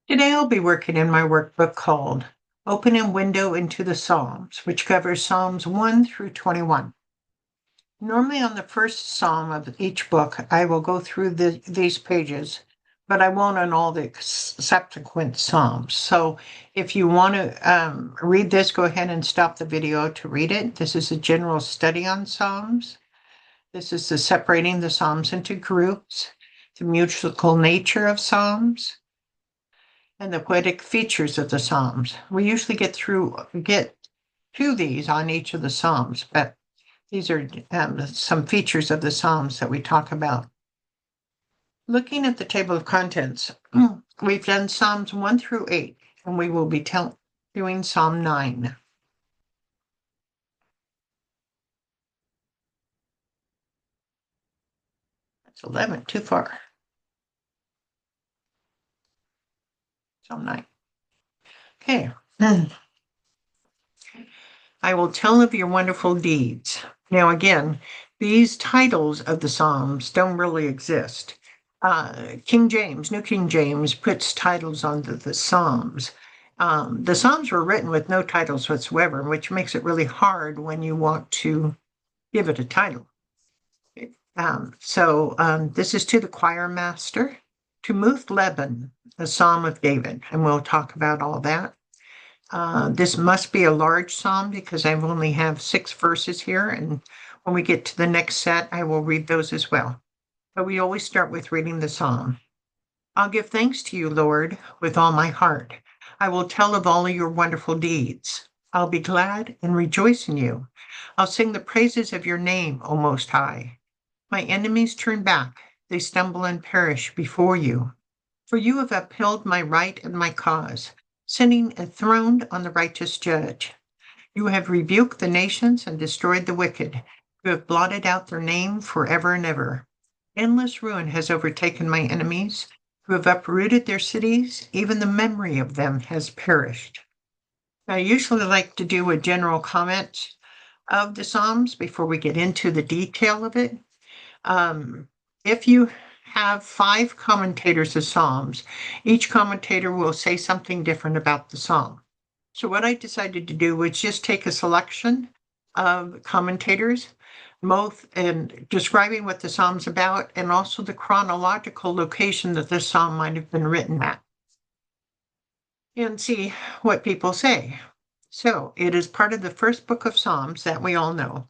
Today I'll be working in my workbook called Open a Window into the Psalms, which covers Psalms 1 through 21. Normally on the first psalm of each book, I will go through these pages, but I won't on all the subsequent psalms. So if you want to read this, go ahead and stop the video to read it. This is a general study on psalms. This is the separating the psalms into groups, the musical nature of psalms, and the poetic features of the Psalms. We usually get to these on each of the Psalms, but these are some features of the Psalms that we talk about. Looking at the table of contents, we've done Psalms 1 through 8, and we will be doing Psalm 9. That's 11, too far. Psalm 9. Okay. I will tell of your wonderful deeds. Now, again, these titles of the Psalms don't really exist. New King James, puts titles on the Psalms. The Psalms were written with no titles whatsoever, which makes it really hard when you want to give it a title. This is to the choir master, to Muth Leban, a Psalm of David, and we'll talk about all that. This must be a large psalm because I only have 6 verses here, and when we get to the next set, I will read those as well. But we always start with reading the psalm. I'll give thanks to you, Lord, with all my heart. I will tell of all of your wonderful deeds. I'll be glad and rejoice in you. I'll sing the praises of your name, O Most High. My enemies turn back. They stumble and perish before you. For you have upheld my right and my cause, sitting enthroned on the righteous judge. You have rebuked the nations and destroyed the wicked. You have blotted out their name forever and ever. Endless ruin has overtaken my enemies, who have uprooted their cities. Even the memory of them has perished. I usually like to do a general comment of the Psalms before we get into the detail of it. If you have 5 commentators of Psalms, each commentator will say something different about the Psalm. So what I decided to do was just take a selection of commentators, both in describing what the Psalm's about and also the chronological location that the Psalm might have been written at, and see what people say. So it is part of the first book of Psalms that we all know.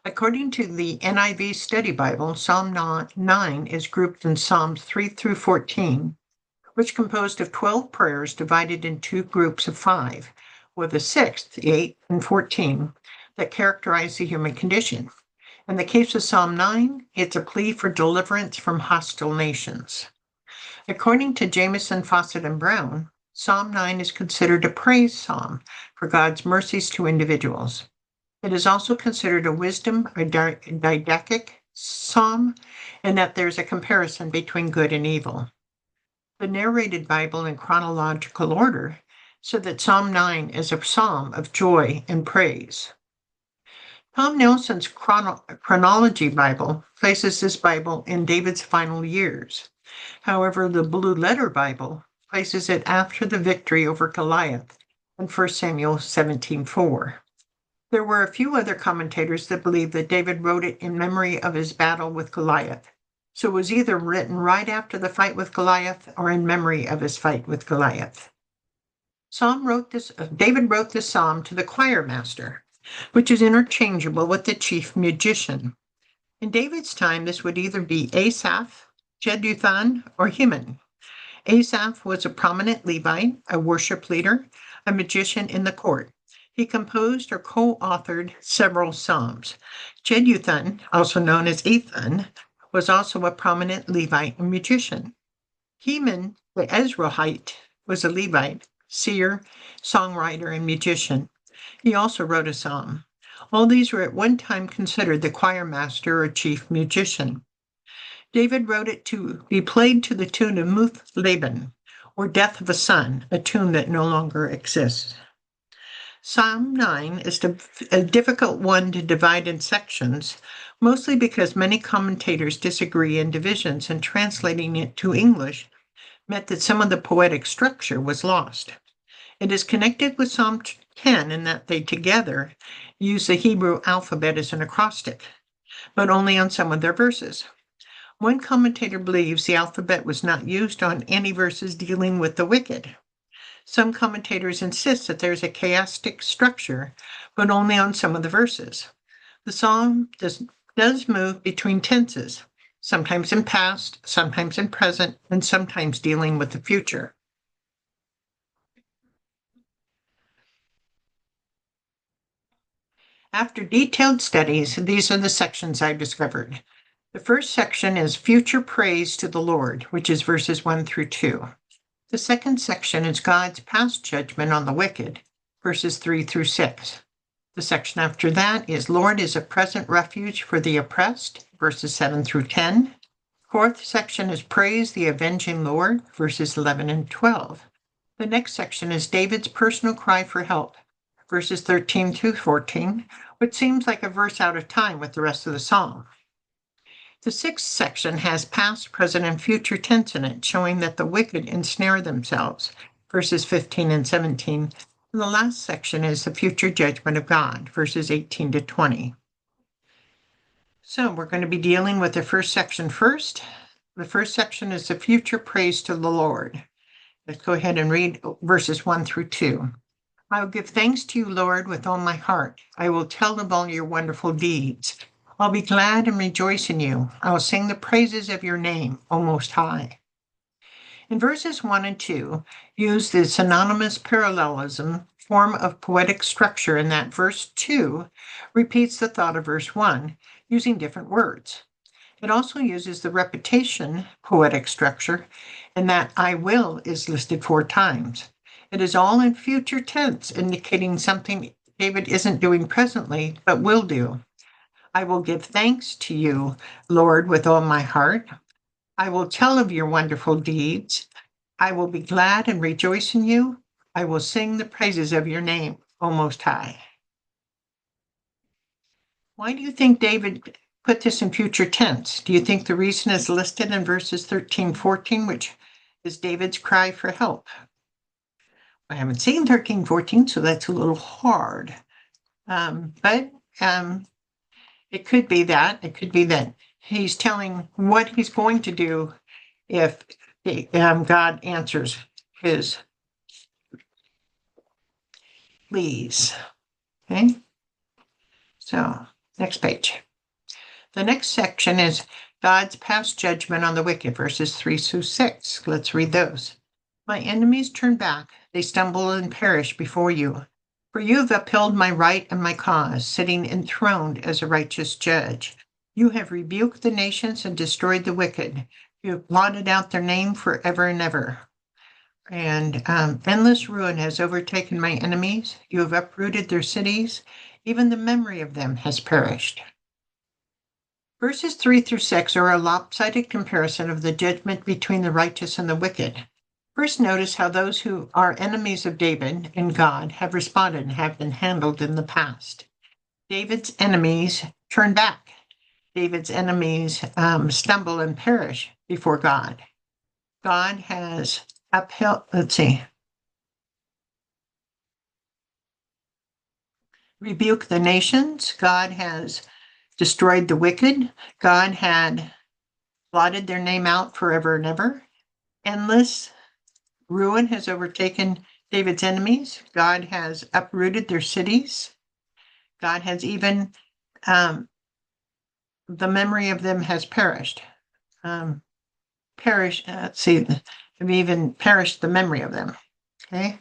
According to the NIV Study Bible, Psalm 9 is grouped in Psalms 3 through 14, which composed of 12 prayers divided in 2 groups of 5, with a 6th, 8 and 14, that characterize the human condition. In the case of Psalm 9, it's a plea for deliverance from hostile nations. According to Jamieson, Fausset, and Brown, Psalm 9 is considered a praise psalm for God's mercies to individuals. It is also considered a wisdom or didactic psalm, in that there's a comparison between good and evil. The narrated Bible in chronological order, so that Psalm 9 is a psalm of joy and praise. Tom Nelson's Chronology Bible places this Bible in David's final years. However, the Blue Letter Bible places it after the victory over Goliath in 1 Samuel 17:4. There were a few other commentators that believe that David wrote it in memory of his battle with Goliath. So it was either written right after the fight with Goliath or in memory of his fight with Goliath. David wrote this psalm to the choir master, which is interchangeable with the chief musician. In David's time, this would either be Asaph, Jeduthun, or Heman. Asaph was a prominent Levite, a worship leader, a magician in the court. He composed or co-authored several psalms. Jeduthun, also known as Ethan, was also a prominent Levite and magician. Heman, the Ezrahite, was a Levite, seer, songwriter, and magician. He also wrote a psalm. All these were at one time considered the choir master or chief musician. David wrote it to be played to the tune of Muth Leban, or Death of a Son, a tune that no longer exists. Psalm 9 is a difficult one to divide in sections, mostly because many commentators disagree in divisions in translating it to English meant that some of the poetic structure was lost. It is connected with Psalm 10 in that they together use the Hebrew alphabet as an acrostic, but only on some of their verses. One commentator believes the alphabet was not used on any verses dealing with the wicked. Some commentators insist that there's a chiastic structure, but only on some of the verses. The psalm does move between tenses, sometimes in past, sometimes in present, and sometimes dealing with the future. After detailed studies, these are the sections I discovered. The first section is future praise to the Lord, which is verses 1 through 2. The second section is God's past judgment on the wicked, verses 3 through 6. The section after that is Lord is a present refuge for the oppressed, verses 7 through 10. Fourth section is Praise the avenging Lord, verses 11 and 12. The next section is David's personal cry for help, verses 13 through 14, which seems like a verse out of time with the rest of the psalm. The sixth section has past, present, and future tense in it, showing that the wicked ensnare themselves, verses 15 and 17. And the last section is the future judgment of God, verses 18 to 20. So we're going to be dealing with the first section first. The first section is the future praise to the Lord. Let's go ahead and read verses 1 through 2. I will give thanks to you, Lord, with all my heart. I will tell of all your wonderful deeds. I'll be glad and rejoice in you. I will sing the praises of your name, O Most High. In verses 1 and 2, use the synonymous parallelism form of poetic structure in that verse 2 repeats the thought of verse 1 using different words. It also uses the repetition poetic structure in that I will is listed 4 times. It is all in future tense, indicating something David isn't doing presently, but will do. I will give thanks to you, Lord, with all my heart. I will tell of your wonderful deeds. I will be glad and rejoice in you. I will sing the praises of your name, O Most High. Why do you think David put this in future tense? Do you think the reason is listed in verses 13, 14, which is David's cry for help? I haven't seen 13, 14, so that's a little hard. But it could be that. It could be that he's telling what he's going to do if God answers his pleas. Okay. So next page. The next section is God's past judgment on the wicked, verses 3 through 6. Let's read those. My enemies turn back. They stumble and perish before you. For you have upheld my right and my cause, sitting enthroned as a righteous judge. You have rebuked the nations and destroyed the wicked. You have blotted out their name forever and ever. And endless ruin has overtaken my enemies. You have uprooted their cities. Even the memory of them has perished. Verses 3 through 6 are a lopsided comparison of the judgment between the righteous and the wicked. First, notice how those who are enemies of David and God have responded and have been handled in the past. David's enemies turn back. David's enemies stumble and perish before God. God has upheld, rebuked the nations. God has destroyed the wicked. God had blotted their name out forever and ever. Endless ruin has overtaken David's enemies. God has uprooted their cities. God has even, the memory of them has perished. Have even perished the memory of them. Okay.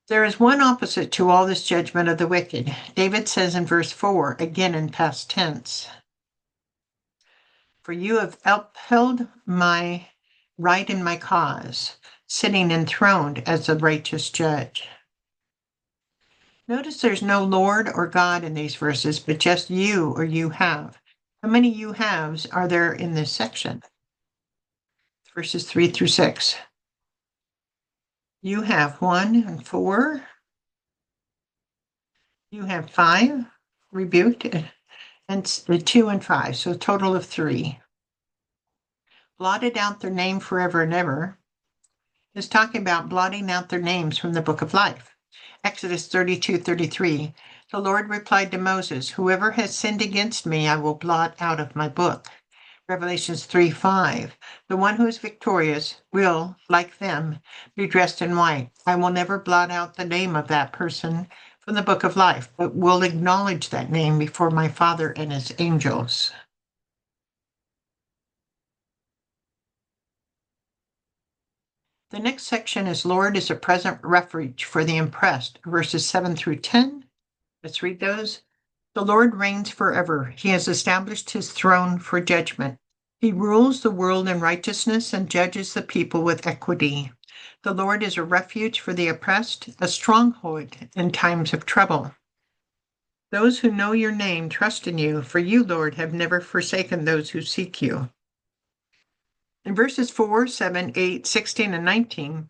There is one opposite to all this judgment of the wicked. David says in verse 4, again in past tense, for you have upheld my right and my cause, sitting enthroned as a righteous judge. Notice there's no Lord or God in these verses, but just you or you have. How many you haves are there in this section? Verses 3 through 6. You have 1 and 4. You have 5 rebuked, and 2 and 5, so a total of 3. blotted out their name forever and ever, is talking about blotting out their names from the book of life. Exodus 32:33. The Lord replied to Moses, whoever has sinned against me, I will blot out of my book. Revelations 3:5. The one who is victorious will, like them, be dressed in white. I will never blot out the name of that person from the book of life, but will acknowledge that name before my Father and his angels. The next section is Lord is a present refuge for the oppressed, verses 7 through 10. Let's read those. The Lord reigns forever. He has established his throne for judgment. He rules the world in righteousness and judges the people with equity. The Lord is a refuge for the oppressed, a stronghold in times of trouble. Those who know your name trust in you, for you, Lord, have never forsaken those who seek you. In verses 4, 7, 8, 16, and 19,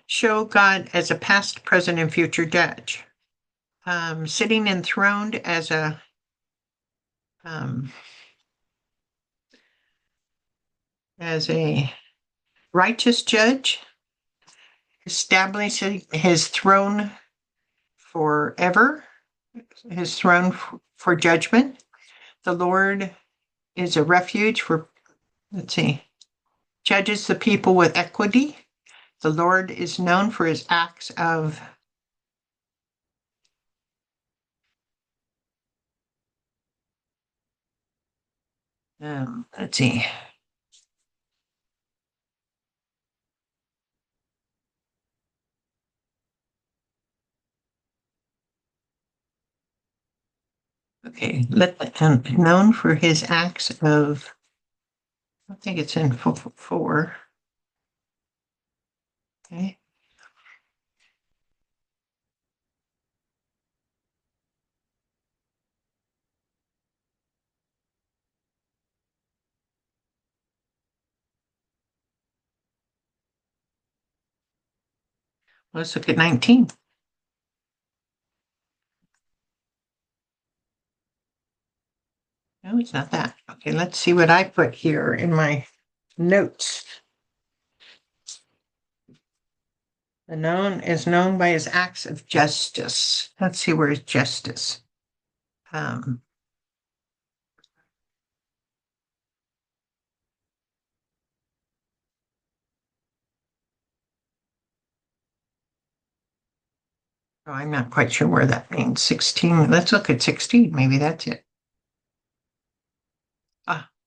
show God as a past, present, and future judge, sitting enthroned as a righteous judge, establishing his throne forever, his throne for judgment. The Lord is a refuge for, judges the people with equity. The Lord is known for his acts of known for his acts of, I think it's in 4. Okay. Let's look at 19. No, it's not that. Okay, let's see what I put here in my notes. The known is known by his acts of justice. Let's see where is justice. Oh, I'm not quite sure where that means. 16. Let's look at 16. Maybe that's it.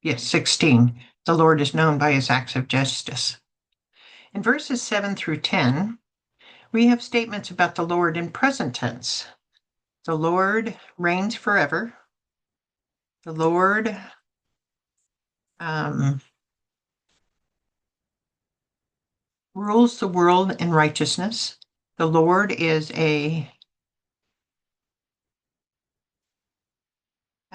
Yes, 16. The Lord is known by his acts of justice. In verses 7 through 10, we have statements about the Lord in present tense. The Lord reigns forever. The Lord rules the world in righteousness. The Lord is a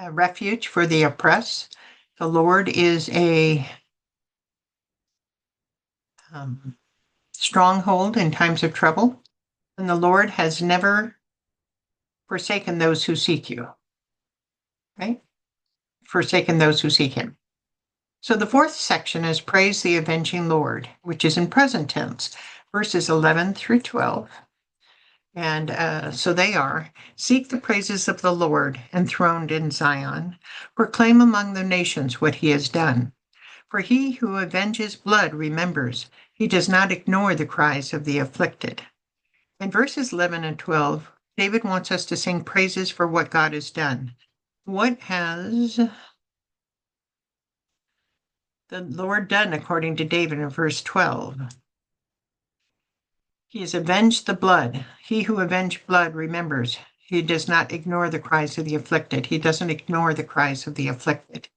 refuge for the oppressed. The Lord is a stronghold in times of trouble. And the Lord has never forsaken those who seek you. Right? Forsaken those who seek him. So the fourth section is praise the avenging Lord, which is in present tense, verses 11 through 12. And so they are, seek the praises of the Lord enthroned in Zion, proclaim among the nations what he has done. For he who avenges blood remembers, he does not ignore the cries of the afflicted. In verses 11 and 12, David wants us to sing praises for what God has done. What has the Lord done according to David in verse 12? He has avenged the blood. He who avenged blood remembers. He does not ignore the cries of the afflicted. He doesn't ignore the cries of the afflicted.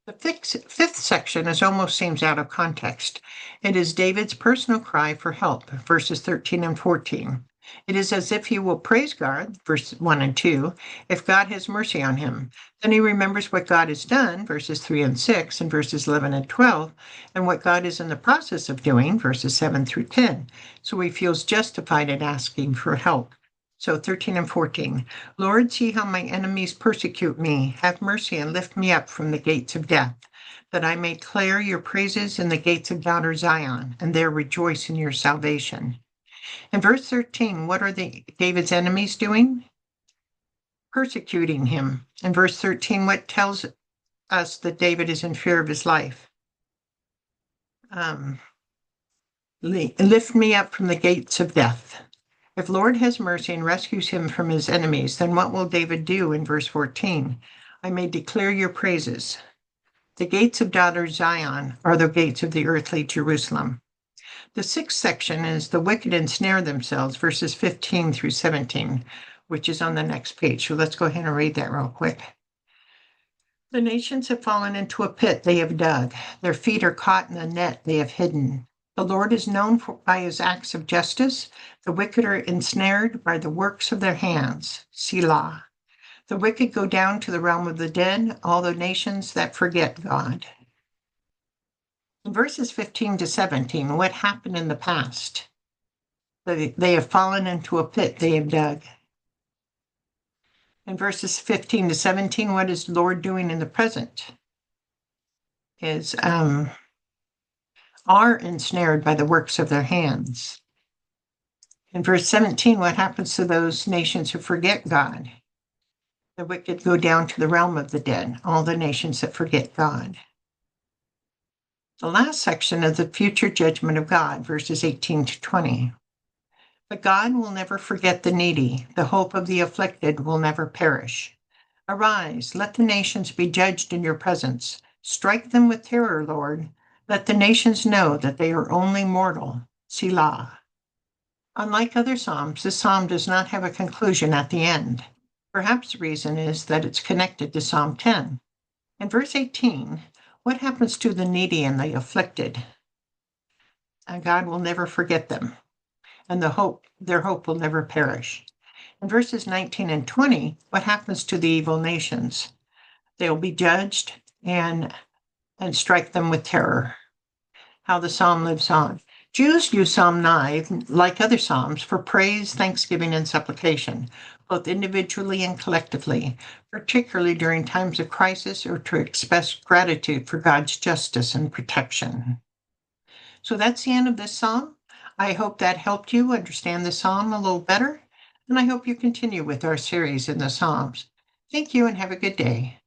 The fifth section almost seems out of context. It is David's personal cry for help, verses 13 and 14. It is as if he will praise God, verses 1 and 2, if God has mercy on him. Then he remembers what God has done, verses 3 and 6, and verses 11 and 12, and what God is in the process of doing, verses 7 through 10. So he feels justified in asking for help. So 13 and 14. Lord, see how my enemies persecute me. Have mercy and lift me up from the gates of death. that I may declare your praises in the gates of daughter Zion, and there rejoice in your salvation. In verse 13, what are David's enemies doing? Persecuting him. In verse 13, what tells us that David is in fear of his life? Lift me up from the gates of death. If Lord has mercy and rescues him from his enemies, then what will David do in verse 14? I may declare your praises. The gates of daughter Zion are the gates of the earthly Jerusalem. The sixth section is the wicked ensnare themselves, verses 15 through 17, which is on the next page. So let's go ahead and read that real quick. The nations have fallen into a pit they have dug. Their feet are caught in a net they have hidden. The Lord is known by his acts of justice. The wicked are ensnared by the works of their hands. Selah. The wicked go down to the realm of the dead, all the nations that forget God. In verses 15 to 17, what happened in the past? They have fallen into a pit they have dug. In verses 15 to 17, what is the Lord doing in the present? Are ensnared by the works of their hands. In verse 17, what happens to those nations who forget God? The wicked go down to the realm of the dead, all the nations that forget God. The last section is the future judgment of God, verses 18 to 20. But God will never forget the needy. The hope of the afflicted will never perish. Arise, let the nations be judged in your presence. Strike them with terror, Lord. Let the nations know that they are only mortal. Selah. Unlike other psalms, this psalm does not have a conclusion at the end. Perhaps the reason is that it's connected to Psalm 10. In verse 18, what happens to the needy and the afflicted? God will never forget them, and their hope will never perish. In verses 19 and 20, what happens to the evil nations? They will be judged and strike them with terror. How the psalm lives on. Jews use Psalm 9, like other psalms, for praise, thanksgiving, and supplication, both individually and collectively, particularly during times of crisis or to express gratitude for God's justice and protection. So that's the end of this psalm. I hope that helped you understand the psalm a little better, and I hope you continue with our series in the Psalms. Thank you and have a good day.